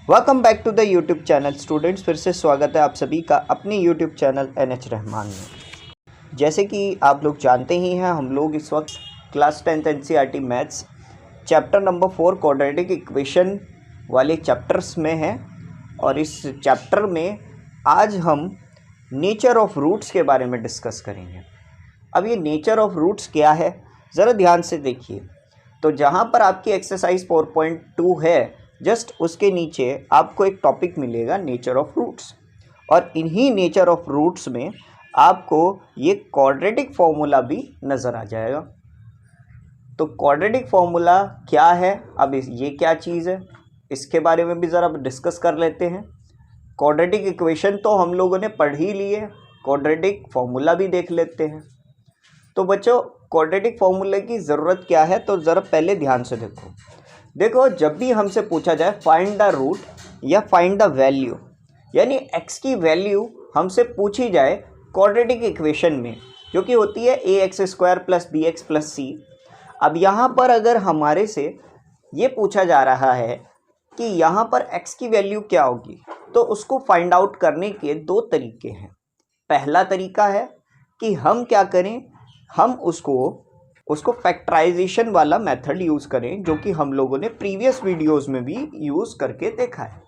Welcome back to the YouTube channel students. फिर से स्वागत है आप सभी का अपने यूट्यूब चैनल NH रहमान में। जैसे कि आप लोग जानते ही हैं, हम लोग इस वक्त class 10th NCERT maths chapter number 4 quadratic equation वाले चैप्टर्स में हैं। और इस चैप्टर में आज हम नेचर ऑफ रूट्स के बारे में डिस्कस करेंगे। अब ये नेचर ऑफ रूट्स क्या है, ज़रा ध्यान से देखिए। तो जहाँ पर आपकी एक्सरसाइज 4.2 है, जस्ट उसके नीचे आपको एक टॉपिक मिलेगा नेचर ऑफ रूट्स। और इन्हीं नेचर ऑफ रूट्स में आपको ये क्वाड्रेटिक फॉर्मूला भी नज़र आ जाएगा। तो क्वाड्रेटिक फॉर्मूला क्या है, अब ये क्या चीज़ है, इसके बारे में भी ज़रा डिस्कस कर लेते हैं। क्वाड्रेटिक इक्वेशन तो हम लोगों ने पढ़ ही ली है, क्वाड्रेटिक फॉर्मूला भी देख लेते हैं। तो बच्चों, क्वाड्रेटिक फॉर्मूले की ज़रूरत क्या है, तो ज़रा पहले ध्यान से देखो जब भी हमसे पूछा जाए फाइंड द रूट या फाइंड द वैल्यू, यानी x की वैल्यू हमसे पूछी जाए क्वाड्रेटिक इक्वेशन में, जो कि होती है ax² + bx + c। अब यहाँ पर अगर हमारे से ये पूछा जा रहा है कि यहाँ पर x की वैल्यू क्या होगी, तो उसको फाइंड आउट करने के दो तरीके हैं। पहला तरीका है कि हम क्या करें, हम उसको फैक्टराइजेशन वाला मेथड यूज़ करें, जो कि हम लोगों ने प्रीवियस वीडियोस में भी यूज़ करके देखा है।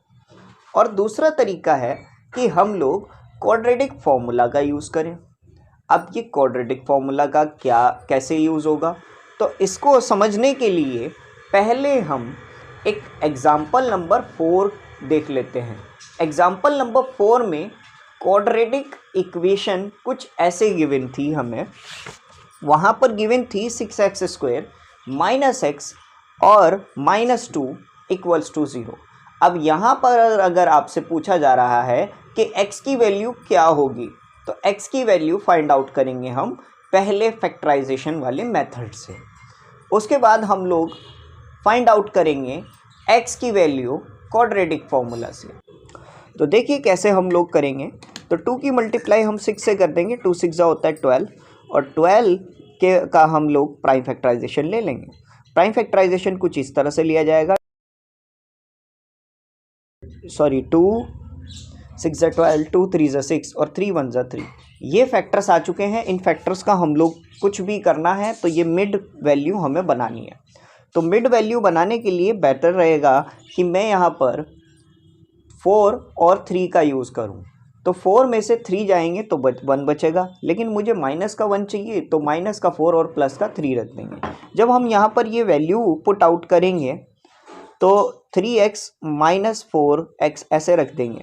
और दूसरा तरीका है कि हम लोग क्वाड्रेटिक फॉर्मूला का यूज़ करें। अब ये क्वाड्रेटिक फॉर्मूला का कैसे यूज़ होगा, तो इसको समझने के लिए पहले हम एक एग्जाम्पल नंबर 4 देख लेते हैं। एग्जाम्पल नंबर 4 में क्वाड्रेटिक इक्वेशन कुछ ऐसे गिवन थी हमें। वहाँ पर गिवन थी 6x² - x और -2 = 0। अब यहाँ पर अगर आपसे पूछा जा रहा है कि x की वैल्यू क्या होगी, तो x की वैल्यू फाइंड आउट करेंगे हम पहले फैक्टराइजेशन वाले मेथड से। उसके बाद हम लोग फाइंड आउट करेंगे x की वैल्यू क्वाड्रेटिक फॉर्मूला से। तो देखिए कैसे हम लोग करेंगे। तो 2 की मल्टीप्लाई हम 6 से कर देंगे, 2 6 होता है 12, और 12 का हम लोग प्राइम फैक्टराइजेशन ले लेंगे। प्राइम फैक्टराइजेशन कुछ इस तरह से लिया जाएगा, 2 6 12, 2 3 6 और 3 1 3। ये फैक्टर्स आ चुके हैं। इन फैक्टर्स का हम लोग कुछ भी करना है तो ये मिड वैल्यू हमें बनानी है। तो मिड वैल्यू बनाने के लिए बेटर रहेगा कि मैं यहाँ पर 4 और 3 का यूज़ करूँ। तो 4 में से 3 जाएंगे तो 1 बचेगा, लेकिन मुझे -1 चाहिए, तो माइनस का 4 और प्लस का 3 रख देंगे। जब हम यहाँ पर ये वैल्यू पुट आउट करेंगे तो 3x - 4x ऐसे रख देंगे।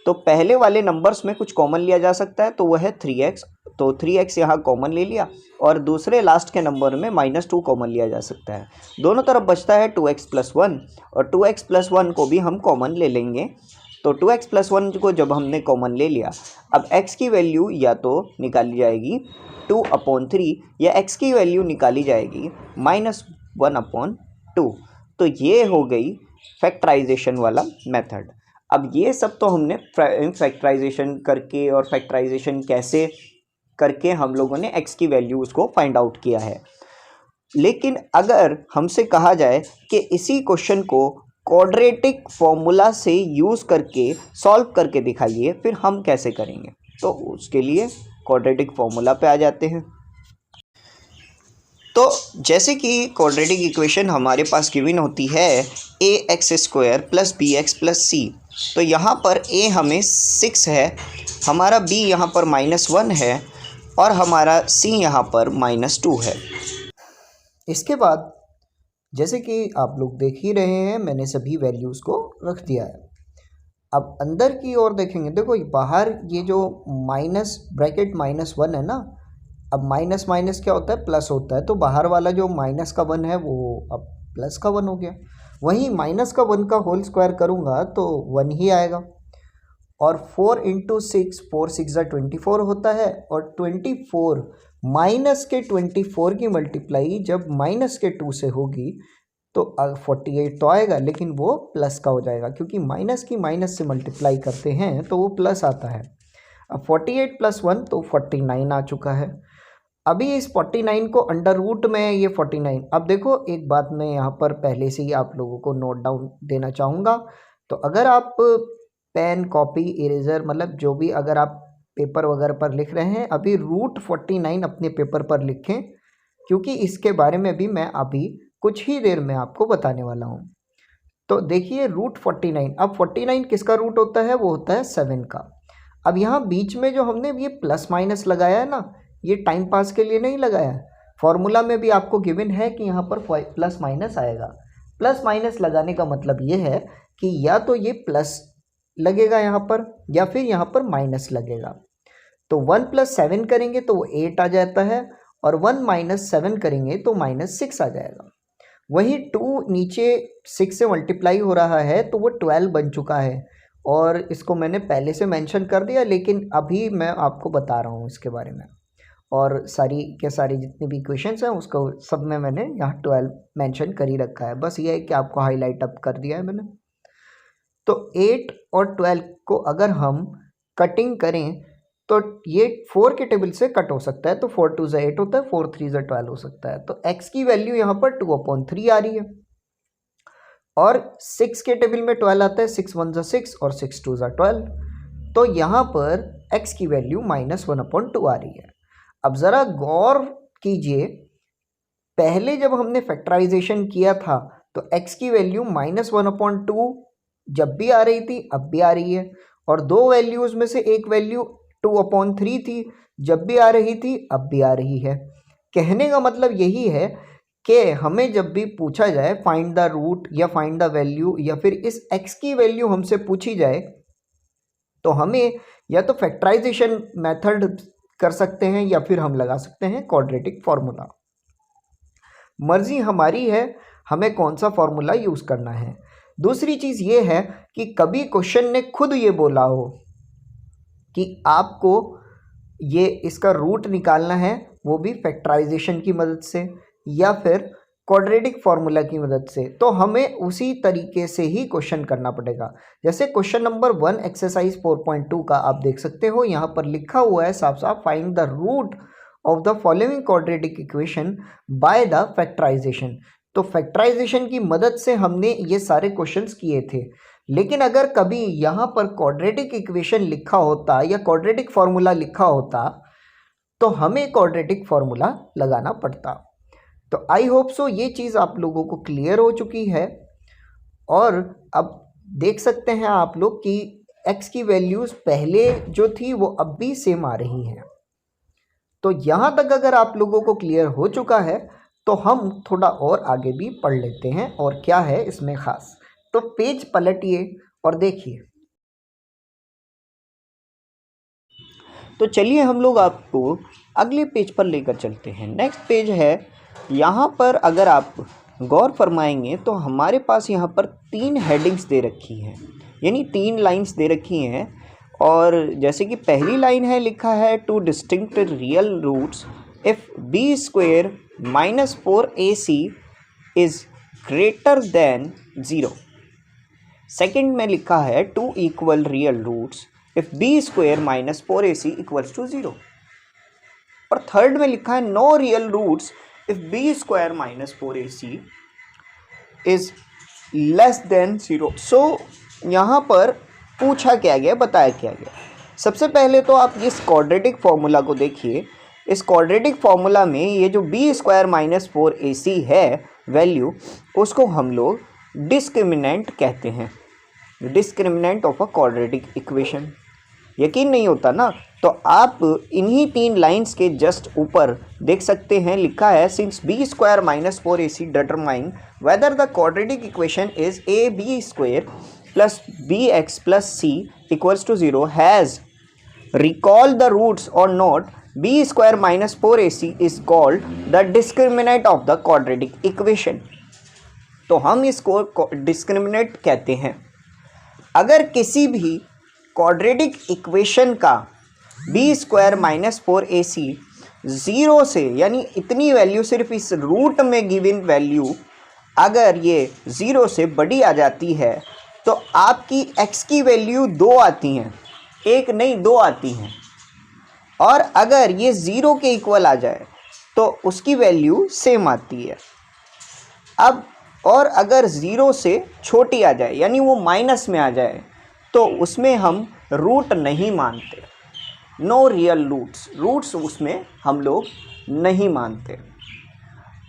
तो पहले वाले नंबर्स में कुछ कॉमन लिया जा सकता है, तो वह है 3x। तो 3x यहाँ कॉमन ले लिया, और दूसरे लास्ट के नंबर में -2 कॉमन लिया जा सकता है। दोनों तरफ बचता है 2x + 1, और 2x + 1 को भी हम कॉमन ले लेंगे। तो 2x + 1 को जब हमने कॉमन ले लिया, अब x की वैल्यू या तो निकाली जाएगी 2/3, या x की वैल्यू निकाली जाएगी -1/2। तो ये हो गई फैक्टराइजेशन वाला मेथड। अब ये सब तो हमने फैक्टराइजेशन करके और फैक्टराइजेशन कैसे करके हम लोगों ने x की वैल्यू उसको फाइंड आउट किया है। लेकिन अगर हमसे कहा जाए कि इसी क्वेश्चन को क्वाड्रेटिक फॉर्मूला से यूज़ करके सॉल्व करके दिखाइए, फिर हम कैसे करेंगे। तो उसके लिए क्वाड्रेटिक फॉर्मूला पे आ जाते हैं। तो जैसे कि क्वाड्रेटिक इक्वेशन हमारे पास गिवन होती है ax² + bx + c। तो यहाँ पर a हमें 6 है, हमारा b यहाँ पर -1 है, और हमारा c यहाँ पर -2 है। इसके बाद जैसे कि आप लोग देख ही रहे हैं, मैंने सभी वैल्यूज़ को रख दिया है। अब अंदर की ओर देखेंगे, देखो बाहर ये जो माइनस ब्रैकेट -1 है ना, अब माइनस माइनस क्या होता है, प्लस होता है। तो बाहर वाला जो -1 है वो अब +1 हो गया। वहीं -1 का होल स्क्वायर करूँगा तो 1 ही आएगा। और 4 × 6, 4 6 24 होता है, और 24 -24 की मल्टीप्लाई जब -2 से होगी तो 48 तो आएगा, लेकिन वो प्लस का हो जाएगा, क्योंकि माइनस की माइनस से मल्टीप्लाई करते हैं तो वो प्लस आता है। अब 48 + 1 तो 49 आ चुका है। अभी इस 49 को अंडर रूट में ये 49। अब देखो एक बात मैं यहाँ पर पहले से ही आप लोगों को नोट डाउन देना चाहूँगा तो अगर आप पेन, कॉपी, इरेजर मतलब जो भी अगर आप पेपर वगैरह पर लिख रहे हैं, अभी रूट 49 अपने पेपर पर लिखें, क्योंकि इसके बारे में भी मैं अभी कुछ ही देर में आपको बताने वाला हूँ। तो देखिए रूट 49, अब 49 किसका रूट होता है? वो होता है 7 का। अब यहाँ बीच में जो हमने ये प्लस माइनस लगाया है ना, ये टाइम पास के लिए नहीं लगाया है। फॉर्मूला में भी आपको गिवन है कि यहाँ पर प्लस माइनस आएगा। प्लस माइनस लगाने का मतलब ये है कि या तो ये प्लस लगेगा यहाँ पर या फिर यहाँ पर माइनस लगेगा। तो 1 + 7 करेंगे तो वो 8 आ जाता है, और 1 - 7 करेंगे तो -6 आ जाएगा। वही 2 नीचे 6 से मल्टीप्लाई हो रहा है तो वो 12 बन चुका है, और इसको मैंने पहले से मेंशन कर दिया, लेकिन अभी मैं आपको बता रहा हूँ इसके बारे में। और सारी के सारी जितनी भी क्वेश्चंस हैं उसको सब में मैंने यहाँ 12 मेंशन कर ही रखा है, बस ये है कि आपको हाईलाइट अप कर दिया है मैंने। तो 8 और 12 को अगर हम कटिंग करें तो ये 4 के टेबल से कट हो सकता है, तो 4 2 = 8 होता है, 4 3 = 12 हो सकता है। तो x की वैल्यू यहाँ पर 2/3 आ रही है, और 6 के टेबल में 12 आता है, 6 1 = 6 और 6 2 = 12, तो यहाँ पर x की वैल्यू -1/2 आ रही है। अब ज़रा गौर कीजिए, पहले जब हमने फैक्टराइजेशन किया था तो x की वैल्यू -1/2 जब भी आ रही थी अब भी आ रही है, और दो वैल्यूज़ में से एक वैल्यू 2/3 थी, जब भी आ रही थी अब भी आ रही है। कहने का मतलब यही है कि हमें जब भी पूछा जाए फाइंड द रूट या फाइंड द वैल्यू, या फिर इस x की वैल्यू हमसे पूछी जाए, तो हमें या तो फैक्टराइजेशन मेथड कर सकते हैं या फिर हम लगा सकते हैं क्वाड्रेटिक फार्मूला। मर्जी हमारी है हमें कौन सा फार्मूला यूज़ करना है। दूसरी चीज़ ये है कि कभी क्वेश्चन ने खुद ये बोला हो कि आपको ये इसका रूट निकालना है, वो भी फैक्टराइजेशन की मदद से या फिर क्वाड्रेटिक फार्मूला की मदद से, तो हमें उसी तरीके से ही क्वेश्चन करना पड़ेगा। जैसे क्वेश्चन नंबर 1 एक्सरसाइज 4.2 का आप देख सकते हो, यहाँ पर लिखा हुआ है साफ साफ, find the root of the following quadratic equation by the factorisation. तो फैक्टराइजेशन की मदद से हमने ये सारे क्वेश्चंस किए थे, लेकिन अगर कभी यहाँ पर क्वाड्रेटिक इक्वेशन लिखा होता या क्वाड्रेटिक फार्मूला लिखा होता तो हमें क्वाड्रेटिक फार्मूला लगाना पड़ता। तो आई होप सो ये चीज़ आप लोगों को क्लियर हो चुकी है, और अब देख सकते हैं आप लोग कि x की वैल्यूज़ पहले जो थी वो अब भी सेम आ रही हैं। तो यहाँ तक अगर आप लोगों को क्लियर हो चुका है तो हम थोड़ा और आगे भी पढ़ लेते हैं और क्या है इसमें ख़ास। तो पेज पलटिए और देखिए। तो चलिए हम लोग आपको अगले पेज पर लेकर चलते हैं। नेक्स्ट पेज है, यहाँ पर अगर आप गौर फरमाएंगे तो हमारे पास यहाँ पर 3 हेडिंग्स दे रखी हैं, यानी 3 लाइंस दे रखी हैं। और जैसे कि पहली लाइन है, लिखा है 2 distinct real roots if b² - 4ac is greater than 0। Second में लिखा है 2 equal real roots if b² - 4ac = 0। और थर्ड में लिखा है no real roots if b² - 4ac is less than 0। So यहाँ पर पूछा क्या गया, बताया क्या गया। सबसे पहले तो आप इस क्वाड्रेटिक फार्मूला को देखिए। इस क्वाड्रेटिक फार्मूला में ये जो b² - 4ac है वैल्यू, उसको हम लोग डिस्क्रिमिनेंट कहते हैं, discriminant of a quadratic equation. यकीन नहीं होता ना, तो आप इन्हीं 3 लाइंस के जस्ट ऊपर देख सकते हैं, लिखा है since b² - 4ac determine whether the quadratic equation is ab² + bx + c = 0 has recall the roots और not, b² - 4ac is called the discriminant of the quadratic equation. तो हम इसको डिस्क्रिमिनेंट कहते हैं। अगर किसी भी क्वाड्रेटिक इक्वेशन का b² - 4ac 0 से, यानी इतनी वैल्यू, सिर्फ इस रूट में गिवन वैल्यू अगर ये 0 से बड़ी आ जाती है तो आपकी x की वैल्यू 2 आती हैं, 1 नहीं 2 आती हैं। और अगर ये 0 के इक्वल आ जाए तो उसकी वैल्यू सेम आती है। अब और अगर ज़ीरो से छोटी आ जाए यानी वो माइनस में आ जाए तो उसमें हम रूट नहीं मानते। नो रियल रूट्स उसमें हम लोग नहीं मानते।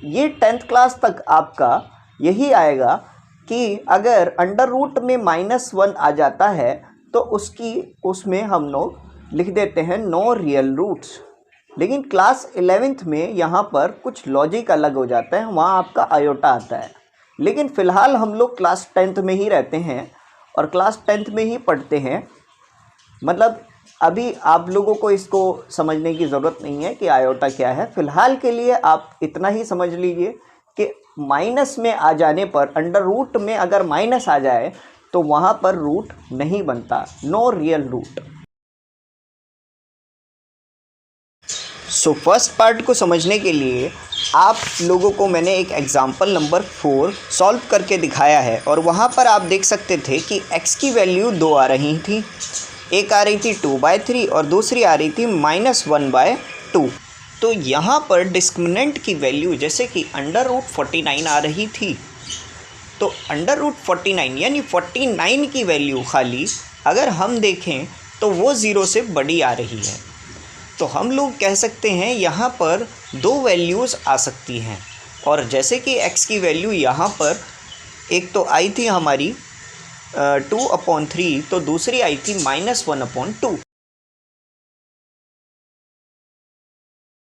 ये 10th क्लास तक आपका यही आएगा कि अगर अंडर रूट में -1 आ जाता है तो उसमें हम लोग लिख देते हैं नो रियल रूट्स। लेकिन क्लास 11th में यहाँ पर कुछ लॉजिक अलग हो जाता है, वहाँ आपका आयोटा आता है। लेकिन फ़िलहाल हम लोग क्लास 10th में ही रहते हैं और क्लास 10th में ही पढ़ते हैं। मतलब अभी आप लोगों को इसको समझने की ज़रूरत नहीं है कि आयोटा क्या है। फ़िलहाल के लिए आप इतना ही समझ लीजिए कि माइनस में आ जाने पर, अंडर रूट में अगर माइनस आ जाए तो वहाँ पर रूट नहीं बनता, no real root. So first part को समझने के लिए आप लोगों को मैंने एक एग्जाम्पल नंबर 4 सॉल्व करके दिखाया है और वहाँ पर आप देख सकते थे कि x की वैल्यू 2 आ रही थी। एक आ रही थी 2/3 और दूसरी आ रही थी -1/2। तो यहाँ पर डिस्क्रिमिनेंट की वैल्यू जैसे कि √49 आ रही थी, तो √49 यानी 49 की वैल्यू खाली अगर हम देखें तो वो ज़ीरो से बड़ी आ रही है। तो हम लोग कह सकते हैं यहाँ पर दो वैल्यूज़ आ सकती हैं। और जैसे कि x की वैल्यू यहाँ पर एक तो आई थी हमारी 2/3, तो दूसरी आई थी -1/2।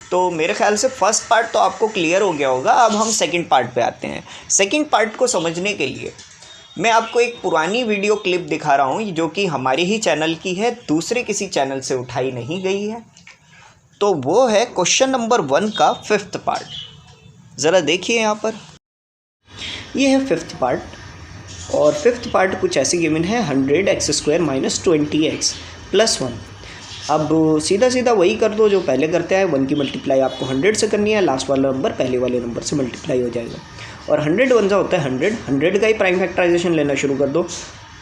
तो मेरे ख्याल से फर्स्ट पार्ट तो आपको क्लियर हो गया होगा। अब हम सेकंड पार्ट पे आते हैं। सेकंड पार्ट को समझने के लिए मैं आपको एक पुरानी वीडियो क्लिप दिखा रहा हूँ जो कि हमारे ही चैनल की है, दूसरे किसी चैनल से उठाई नहीं गई है। तो वो है क्वेश्चन नंबर 1 का 5th पार्ट। ज़रा देखिए यहाँ पर, ये है 5th पार्ट और 5th पार्ट कुछ ऐसी गिवन है 100x² - 20x + 1। अब सीधा सीधा वही कर दो जो पहले करते हैं। 1 की मल्टीप्लाई आपको 100 से करनी है, लास्ट वाला नंबर पहले वाले नंबर से मल्टीप्लाई हो जाएगा। और 100 1 होता है 100 का ही प्राइम फैक्टराइजेशन लेना शुरू कर दो।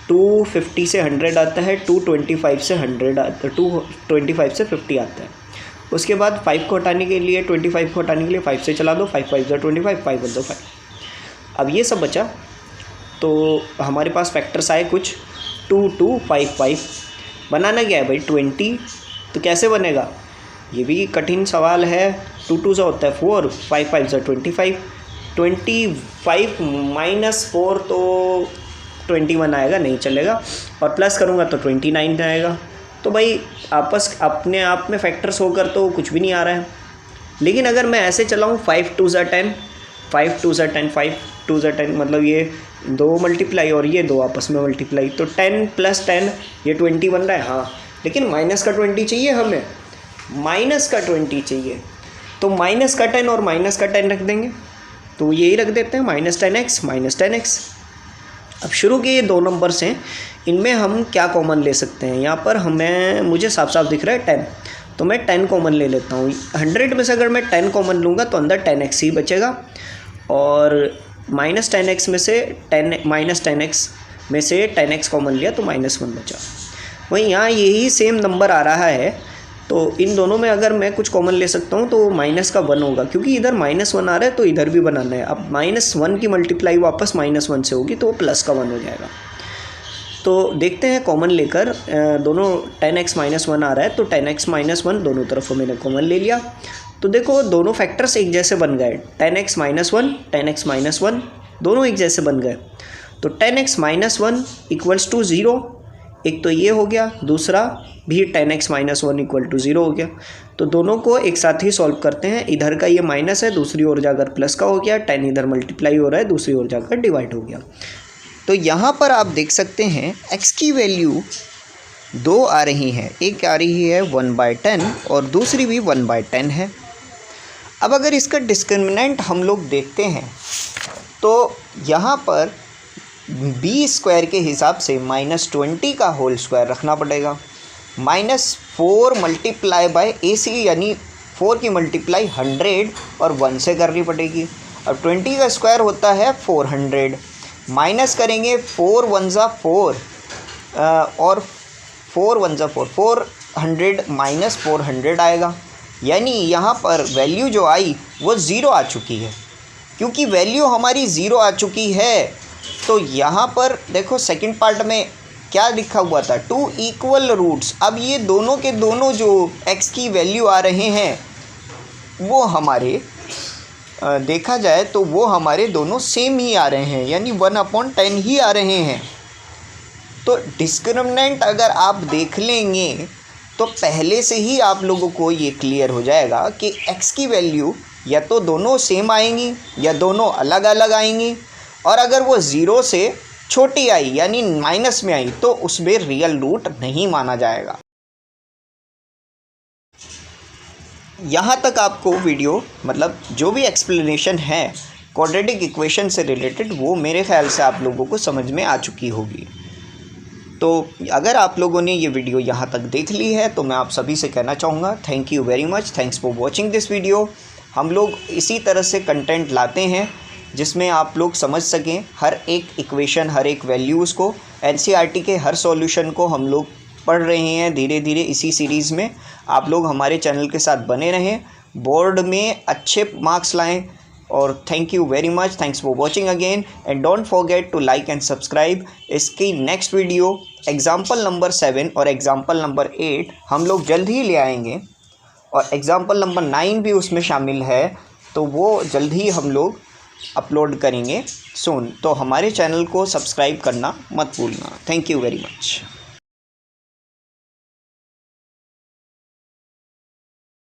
250 से 100 आता है, 225 से 100 आता है, 225 से 50 आता है। उसके बाद 5 को हटाने के लिए, 25 को हटाने के लिए 5 से चला दो, 5 5 25, 5 1 5। अब ये सब बचा तो हमारे पास फैक्टर्स आए कुछ 2 2 5 5। बनाना क्या है भाई 20, तो कैसे बनेगा ये भी कठिन सवाल है। 2 2 से होता है 4, 5 5 से 25, 25 - 4 तो 21 आएगा, नहीं चलेगा। और प्लस करूँगा तो 29 आएगा। तो भाई आपस अपने आप में फैक्टर्स होकर तो कुछ भी नहीं आ रहा है। लेकिन अगर मैं ऐसे चलाऊँ 5 2 से 10, 5 2 से 10, 5 2 से 10, मतलब ये 2 मल्टीप्लाई और ये 2 आपस में मल्टीप्लाई, तो 10 + 10 ये 20 बन रहा है। हाँ, लेकिन माइनस का 20 चाहिए हमें, माइनस का 20 चाहिए। तो माइनस का 10 और माइनस का 10 रख देंगे, तो यही रख देते हैं -10x -10x। अब शुरू के ये दो नंबर्स हैं, इनमें हम क्या कॉमन ले सकते हैं। यहाँ पर मुझे साफ साफ दिख रहा है 10, तो मैं 10 कॉमन ले लेता हूँ। 100 में से अगर मैं 10 कॉमन लूँगा तो अंदर 10x ही बचेगा और -10x में से 10x कॉमन लिया तो -1 बचा। वहीं यहाँ यही सेम नंबर आ रहा है, तो इन दोनों में अगर मैं कुछ कॉमन ले सकता हूँ तो माइनस का 1 होगा, क्योंकि इधर -1 आ रहा है तो इधर भी बनाना है। अब -1 की मल्टीप्लाई वापस -1 से होगी तो वो प्लस का 1 हो जाएगा। तो देखते हैं कॉमन लेकर, दोनों 10x - 1 आ रहा है तो 10x - 1 दोनों तरफों मैंने कॉमन ले लिया। तो देखो दोनों फैक्टर्स एक जैसे बन गए, 10x - 1 10x - 1 दोनों एक जैसे बन गए। तो 10x - 1 = 0, एक तो ये हो गया, दूसरा भी 10x - 1 = 0 हो गया। तो दोनों को एक साथ ही सॉल्व करते हैं। इधर का ये माइनस है, दूसरी ओर जाकर प्लस का हो गया, 10 इधर मल्टीप्लाई हो रहा है, दूसरी ओर जाकर डिवाइड हो गया। तो यहाँ पर आप देख सकते हैं x की वैल्यू 2 आ रही है, एक आ रही है 1/10 और दूसरी भी 1/10 है। अब अगर इसका डिस्क्रिमिनेंट हम लोग देखते हैं तो यहाँ पर b² के हिसाब से -20 का होल स्क्वायर रखना पड़ेगा। -4 × AC यानी 4 की मल्टीप्लाई 100 और 1 से करनी पड़ेगी। अब 20 का स्क्वायर होता है 400, माइनस करेंगे 4 1 ज़ा 4 और 4 1 ज़ा 4, 400 - 400 आएगा। यानी यहाँ पर वैल्यू जो आई वो 0 आ चुकी है। क्योंकि वैल्यू हमारी 0 आ चुकी है। तो यहाँ पर देखो सेकंड पार्ट में क्या लिखा हुआ था, 2 इक्वल रूट्स। अब ये दोनों के दोनों जो x की वैल्यू आ रहे हैं वो हमारे देखा जाए तो वो हमारे दोनों सेम ही आ रहे हैं, यानी 1/10 ही आ रहे हैं। तो डिस्क्रिमिनेंट अगर आप देख लेंगे तो पहले से ही आप लोगों को ये क्लियर हो जाएगा कि x की वैल्यू या तो दोनों सेम आएंगी या दोनों अलग अलग आएंगी, और अगर वो 0 से छोटी आई यानी माइनस में आई तो उसमें रियल रूट नहीं माना जाएगा। यहाँ तक आपको वीडियो मतलब जो भी एक्सप्लेनेशन है क्वाड्रेटिक इक्वेशन से रिलेटेड वो मेरे ख्याल से आप लोगों को समझ में आ चुकी होगी। तो अगर आप लोगों ने ये वीडियो यहाँ तक देख ली है तो मैं आप सभी से कहना चाहूँगा thank you very much, thanks for watching this video. हम लोग इसी तरह से कंटेंट लाते हैं जिसमें आप लोग समझ सकें हर एक इक्वेशन, हर एक वैल्यूज़ को। एनसीईआरटी के हर सॉल्यूशन को हम लोग पढ़ रहे हैं धीरे धीरे इसी सीरीज़ में। आप लोग हमारे चैनल के साथ बने रहें, बोर्ड में अच्छे मार्क्स लाएं। और thank you very much, thanks for watching again and don't forget to like and subscribe. इसकी नेक्स्ट वीडियो एग्जाम्पल नंबर 7 और एग्जाम्पल नंबर 8 हम लोग जल्द ही ले आएंगे, और एग्जाम्पल नंबर 9 भी उसमें शामिल है, तो वो जल्द ही हम लोग अपलोड करेंगे सून। तो हमारे चैनल को सब्सक्राइब करना मत भूलना। Thank you very much.